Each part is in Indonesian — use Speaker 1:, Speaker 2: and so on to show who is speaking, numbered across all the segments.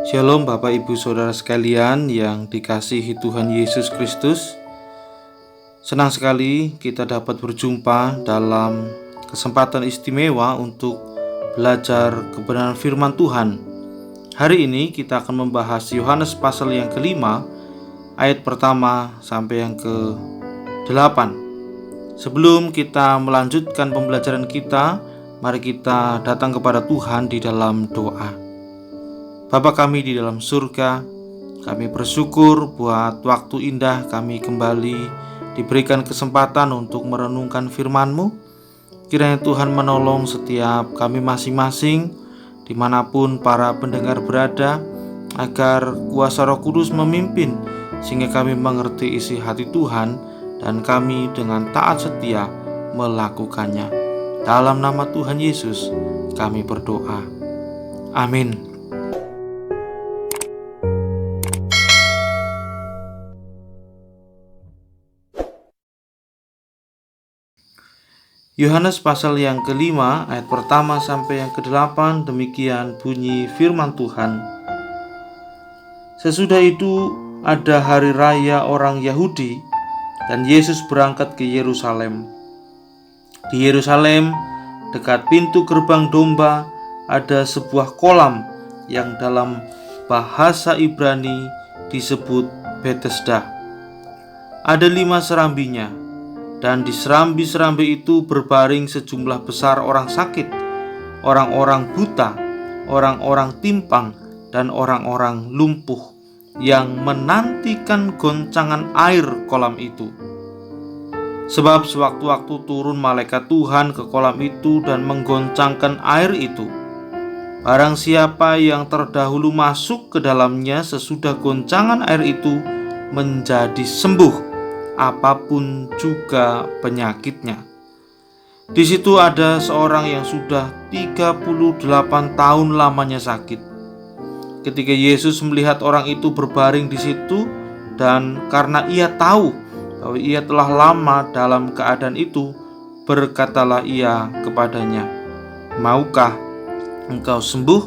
Speaker 1: Shalom Bapak Ibu Saudara sekalian yang dikasihi Tuhan Yesus Kristus. Senang sekali kita dapat berjumpa dalam kesempatan istimewa untuk belajar kebenaran firman Tuhan. Hari ini kita akan membahas Yohanes pasal yang kelima, ayat pertama sampai yang ke-8. Sebelum kita melanjutkan pembelajaran kita, mari kita datang kepada Tuhan di dalam doa. Bapa kami di dalam surga, kami bersyukur buat waktu indah kami kembali diberikan kesempatan untuk merenungkan firman-Mu. Kiranya Tuhan menolong setiap kami masing-masing dimanapun para pendengar berada, agar kuasa Roh Kudus memimpin sehingga kami mengerti isi hati Tuhan dan kami dengan taat setia melakukannya. Dalam nama Tuhan Yesus kami berdoa. Amin. Yohanes pasal yang kelima ayat pertama sampai yang ke-8, demikian bunyi firman Tuhan. Sesudah itu ada hari raya orang Yahudi dan Yesus berangkat ke Yerusalem. Di Yerusalem, dekat pintu gerbang domba, ada sebuah kolam yang dalam bahasa Ibrani disebut Betesda. Ada 5 serambinya, dan di serambi-serambi itu berbaring sejumlah besar orang sakit, orang-orang buta, orang-orang timpang, dan orang-orang lumpuh yang menantikan goncangan air kolam itu. Sebab sewaktu-waktu turun malaikat Tuhan ke kolam itu dan menggoncangkan air itu, barang siapa yang terdahulu masuk ke dalamnya sesudah goncangan air itu menjadi sembuh, apapun juga penyakitnya. Di situ ada seorang yang sudah 38 tahun lamanya sakit. Ketika Yesus melihat orang itu berbaring di situ, dan karena ia tahu bahwa ia telah lama dalam keadaan itu, berkatalah ia kepadanya, "Maukah engkau sembuh?"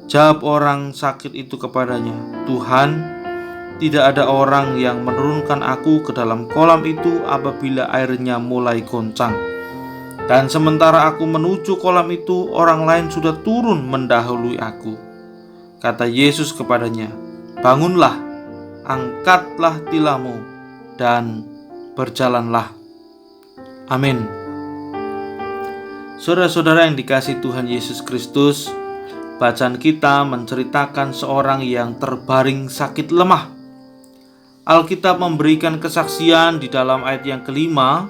Speaker 1: Jawab orang sakit itu kepadanya, "Tuhan, tidak ada orang yang menurunkan aku ke dalam kolam itu apabila airnya mulai goncang. Dan sementara aku menuju kolam itu, orang lain sudah turun mendahului aku." Kata Yesus kepadanya, "Bangunlah, angkatlah tilammu, dan berjalanlah." Amin. Saudara-saudara yang dikasihi Tuhan Yesus Kristus, bacaan kita menceritakan seorang yang terbaring sakit lemah. Alkitab memberikan kesaksian di dalam ayat yang kelima.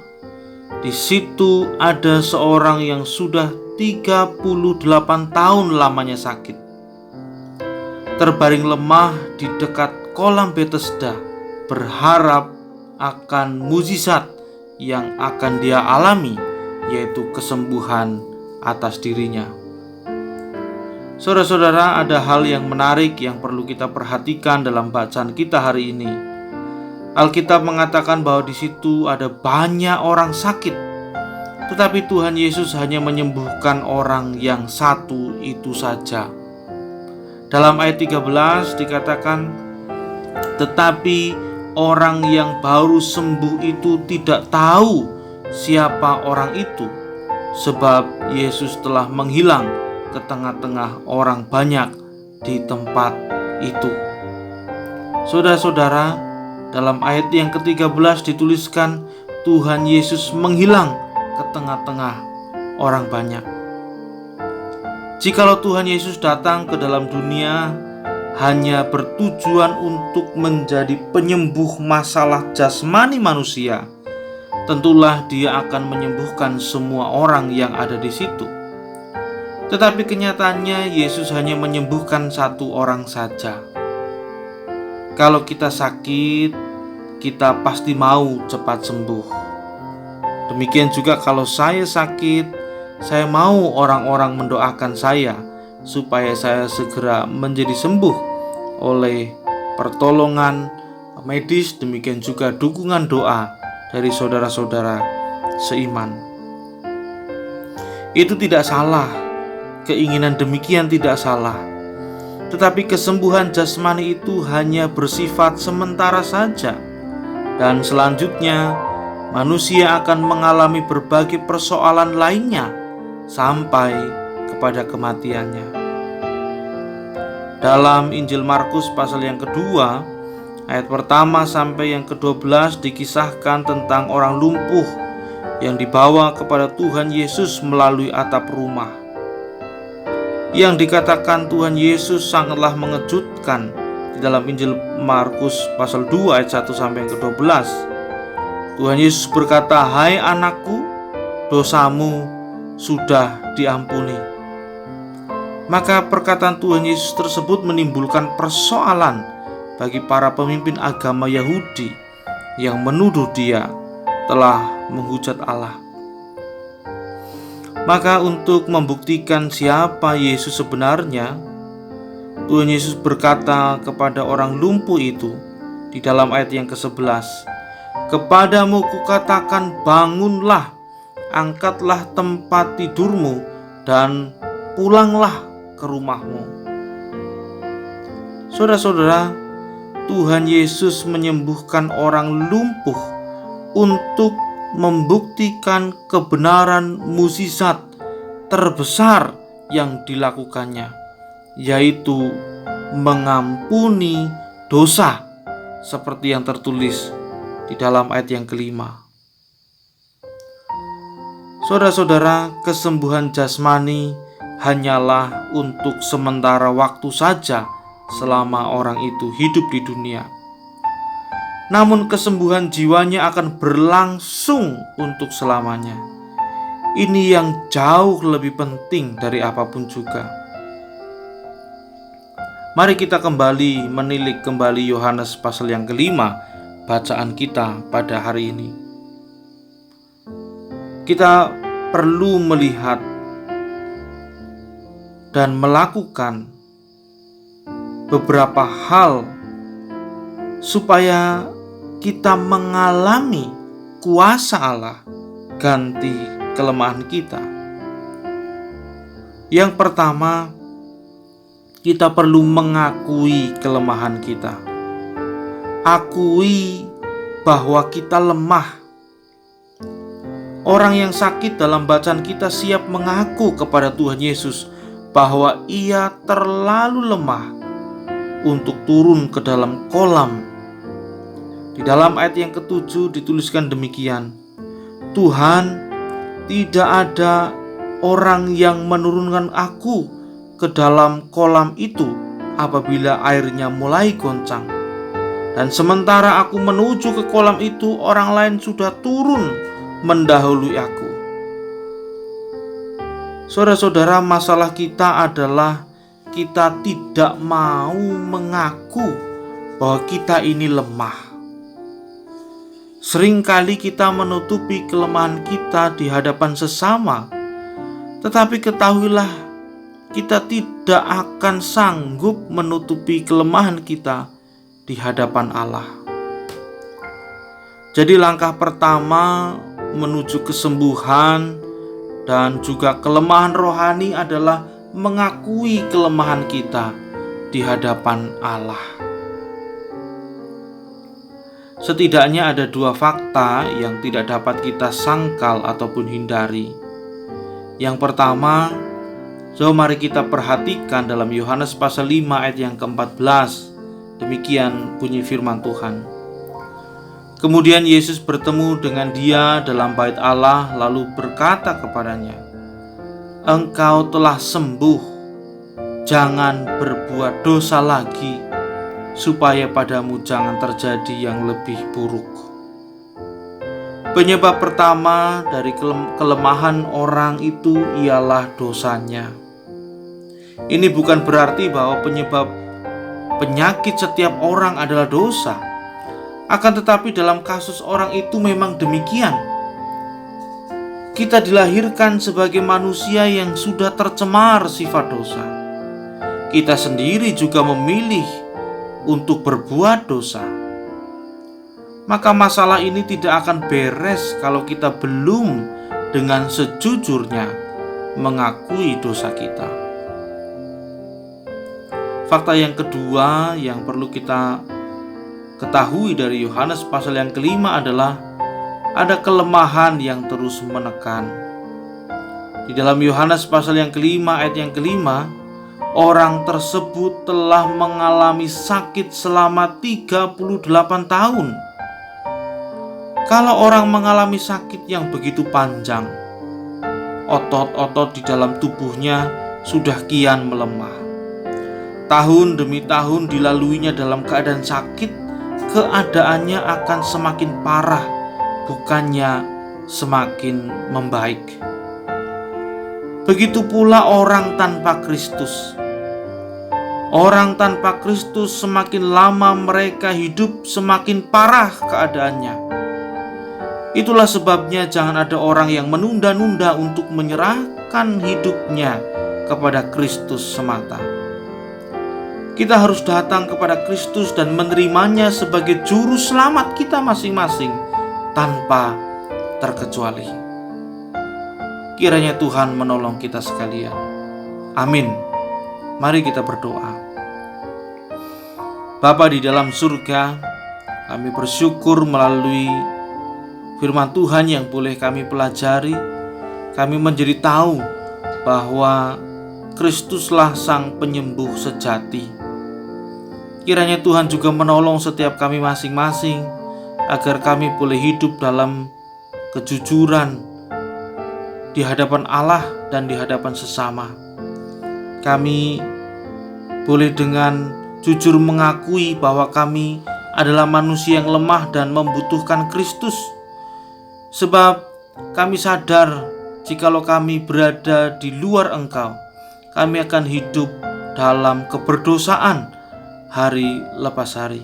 Speaker 1: Di situ ada seorang yang sudah 38 tahun lamanya sakit, terbaring lemah di dekat kolam Betesda, berharap akan mukjizat yang akan dia alami, yaitu kesembuhan atas dirinya. Saudara-saudara, ada hal yang menarik yang perlu kita perhatikan dalam bacaan kita hari ini. Alkitab mengatakan bahwa di situ ada banyak orang sakit, tetapi Tuhan Yesus hanya menyembuhkan orang yang satu itu saja. Dalam ayat 13 dikatakan, tetapi orang yang baru sembuh itu tidak tahu siapa orang itu, sebab Yesus telah menghilang ke tengah-tengah orang banyak di tempat itu. Saudara-saudara, dalam ayat yang ke-13 dituliskan Tuhan Yesus menghilang ke tengah-tengah orang banyak. Jikalau Tuhan Yesus datang ke dalam dunia hanya bertujuan untuk menjadi penyembuh masalah jasmani manusia, tentulah Dia akan menyembuhkan semua orang yang ada di situ. Tetapi kenyataannya Yesus hanya menyembuhkan satu orang saja. Kalau kita sakit, kita pasti mau cepat sembuh. Demikian juga kalau saya sakit, saya mau orang-orang mendoakan saya supaya saya segera menjadi sembuh oleh pertolongan medis, demikian juga dukungan doa dari saudara-saudara seiman. Itu tidak salah, keinginan demikian tidak salah. Tetapi kesembuhan jasmani itu hanya bersifat sementara saja, dan selanjutnya manusia akan mengalami berbagai persoalan lainnya sampai kepada kematiannya. Dalam Injil Markus pasal yang kedua, ayat pertama sampai yang ke-12 dikisahkan tentang orang lumpuh yang dibawa kepada Tuhan Yesus melalui atap rumah. Yang dikatakan Tuhan Yesus sangatlah mengejutkan di dalam Injil Markus pasal 2 ayat 1 sampai yang ke-12. Tuhan Yesus berkata, "Hai anakku, dosamu sudah diampuni." Maka perkataan Tuhan Yesus tersebut menimbulkan persoalan bagi para pemimpin agama Yahudi yang menuduh dia telah menghujat Allah. Maka untuk membuktikan siapa Yesus sebenarnya, Tuhan Yesus berkata kepada orang lumpuh itu di dalam ayat yang ke-11, "Kepadamu kukatakan, bangunlah, angkatlah tempat tidurmu dan pulanglah ke rumahmu." Saudara-saudara, Tuhan Yesus menyembuhkan orang lumpuh untuk membuktikan kebenaran mukjizat terbesar yang dilakukannya, yaitu mengampuni dosa, seperti yang tertulis di dalam ayat yang kelima. Saudara-saudara, kesembuhan jasmani hanyalah untuk sementara waktu saja selama orang itu hidup di dunia. Namun kesembuhan jiwanya akan berlangsung untuk selamanya. Ini yang jauh lebih penting dari apapun juga. Mari kita kembali menilik kembali Yohanes pasal yang kelima, bacaan kita pada hari ini. Kita perlu melihat dan melakukan beberapa hal supaya kita mengalami kuasa Allah ganti kelemahan kita. Yang pertama, kita perlu mengakui kelemahan kita. Akui bahwa kita lemah. Orang yang sakit dalam bacaan kita siap mengaku kepada Tuhan Yesus bahwa ia terlalu lemah untuk turun ke dalam kolam. Di dalam ayat yang ke-7 dituliskan demikian, "Tuhan, tidak ada orang yang menurunkan aku ke dalam kolam itu apabila airnya mulai goncang. Dan sementara aku menuju ke kolam itu, orang lain sudah turun mendahului aku." Saudara-saudara, masalah kita adalah kita tidak mau mengaku bahwa kita ini lemah. Seringkali kita menutupi kelemahan kita di hadapan sesama, tetapi ketahuilah, kita tidak akan sanggup menutupi kelemahan kita di hadapan Allah. Jadi langkah pertama menuju kesembuhan dan juga kelemahan rohani adalah mengakui kelemahan kita di hadapan Allah. Setidaknya ada dua fakta yang tidak dapat kita sangkal ataupun hindari. Yang pertama, mari kita perhatikan dalam Yohanes pasal 5 ayat yang ke-14. Demikian bunyi firman Tuhan. Kemudian Yesus bertemu dengan dia dalam bait Allah, lalu berkata kepadanya, "Engkau telah sembuh, jangan berbuat dosa lagi, supaya padamu jangan terjadi yang lebih buruk." Penyebab pertama dari kelemahan orang itu ialah dosanya. Ini bukan berarti bahwa penyebab penyakit setiap orang adalah dosa. Akan tetapi dalam kasus orang itu memang demikian. Kita dilahirkan sebagai manusia yang sudah tercemar sifat dosa. Kita sendiri juga memilih untuk berbuat dosa. Maka masalah ini tidak akan beres kalau kita belum dengan sejujurnya mengakui dosa kita. Fakta yang kedua yang perlu kita ketahui dari Yohanes pasal yang kelima adalah ada kelemahan yang terus menekan. Di dalam Yohanes pasal yang kelima ayat yang kelima, orang tersebut telah mengalami sakit selama 38 tahun. Kalau orang mengalami sakit yang begitu panjang, otot-otot di dalam tubuhnya sudah kian melemah. Tahun demi tahun dilaluinya dalam keadaan sakit, keadaannya akan semakin parah, bukannya semakin membaik. Begitu pula orang tanpa Kristus. Orang tanpa Kristus semakin lama mereka hidup, semakin parah keadaannya. Itulah sebabnya jangan ada orang yang menunda-nunda untuk menyerahkan hidupnya kepada Kristus semata. Kita harus datang kepada Kristus dan menerimanya sebagai juru selamat kita masing-masing tanpa terkecuali. Kiranya Tuhan menolong kita sekalian. Amin. Mari kita berdoa. Bapa di dalam surga, kami bersyukur melalui firman Tuhan yang boleh kami pelajari. Kami menjadi tahu bahwa Kristuslah Sang Penyembuh sejati. Kiranya Tuhan juga menolong setiap kami masing-masing agar kami boleh hidup dalam kejujuran di hadapan Allah dan di hadapan sesama. Kami boleh dengan jujur mengakui bahwa kami adalah manusia yang lemah dan membutuhkan Kristus. Sebab kami sadar jikalau kami berada di luar Engkau, kami akan hidup dalam keberdosaan hari lepas hari.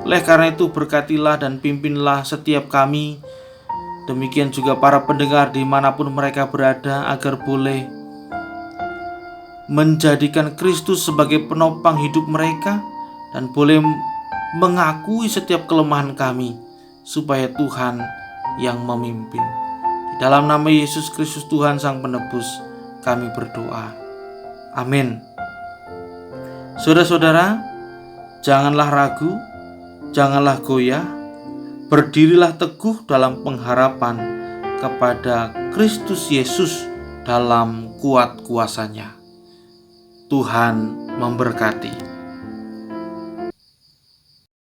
Speaker 1: Oleh karena itu berkatilah dan pimpinlah setiap kami, demikian juga para pendengar dimanapun mereka berada, agar boleh menjadikan Kristus sebagai penopang hidup mereka dan boleh mengakui setiap kelemahan kami, supaya Tuhan yang memimpin. Di dalam nama Yesus Kristus Tuhan Sang Penebus kami berdoa. Amin. Saudara-saudara, janganlah ragu, janganlah goyah, berdirilah teguh dalam pengharapan kepada Kristus Yesus dalam kuat kuasanya. Tuhan memberkati.